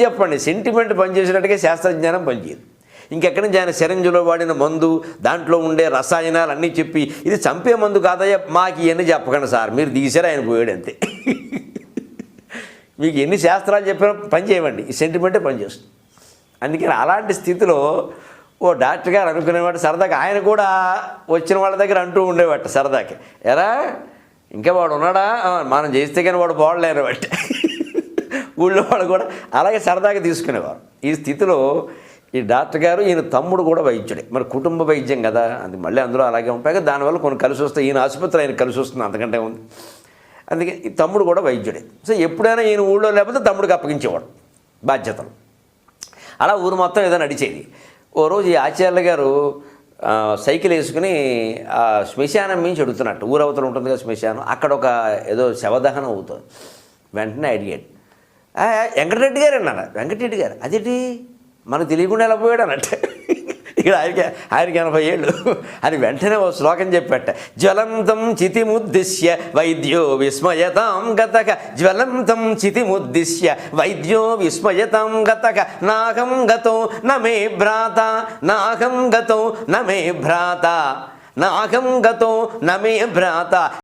చెప్పండి, సెంటిమెంట్ పనిచేసినట్టుగా శాస్త్రజ్ఞానం పనిచేయదు. ఇంకెక్కడి నుంచి ఆయన సిరంజిలో వాడిన మందు, దాంట్లో ఉండే రసాయనాలు అన్నీ చెప్పి ఇది చంపే మందు కాదయ్యా మాకు ఇవన్నీ చెప్పకండి సార్, మీరు తీసారు ఆయన పోయాడు అంతే. మీకు ఎన్ని శాస్త్రాలు చెప్పినా పని చేయమండి, ఈ సెంటిమెంటే పనిచేస్తుంది. అందుకని అలాంటి స్థితిలో ఓ డాక్టర్ గారు అనుకునేవాడు సరదాగా, ఆయన కూడా వచ్చిన వాళ్ళ దగ్గర అంటూ ఉండేవాట సరదాకి, ఎరా ఇంకా వాడు ఉన్నాడా, మనం చేస్తే కానీ వాడు బాగలేరు బట్టి ఊళ్ళో వాళ్ళు కూడా అలాగే సరదాగా తీసుకునేవారు. ఈ స్థితిలో ఈ డాక్టర్ గారు, ఈయన తమ్ముడు కూడా వైద్యుడే, మరి కుటుంబ వైద్యం కదా, అది మళ్ళీ అందులో అలాగే ఉంటాయి, దానివల్ల కొన్ని కలిసి వస్తాయి. ఈయన ఆసుపత్రి ఆయన కలిసి వస్తుంది, అంతకంటే ఉంది. అందుకే ఈ తమ్ముడు కూడా వైద్యుడే. సో ఎప్పుడైనా ఈయన ఊళ్ళో లేకపోతే తమ్ముడికి అప్పగించేవాడు బాధ్యతలు. అలా ఊరు మొత్తం ఏదో నడిచేది. ఓ రోజు ఈ ఆచార్యుల గారు సైకిల్ వేసుకుని ఆ శ్మశానం నుంచి అడుగుతున్నట్టు, ఊరవతలు ఉంటుంది కదా శ్మశానం, అక్కడ ఒక ఏదో శవదహనం అవుతుంది. వెంటనే అడిగాడు, వెంకటరెడ్డి గారు అన్నారు. వెంకటరెడ్డి గారు అదేంటి మనకు తెలియకుండా ఎలా పోయాడు అన్నట్టు. ఇక్కడ ఆయనకి 80 ఏళ్ళు అని వెంటనే ఓ శ్లోకం చెప్పాట, జ్వలంతం చితిముద్దిశ్య వైద్యో విస్మయతాం గతక, జ్వలంతం చితిముద్దిశ్య వైద్యో విస్మయతాం గతక, నాహం గతో నమే భ్రాత, నాహం గతో నమే భ్రాత, నాహం గతో నమే భ్రాత.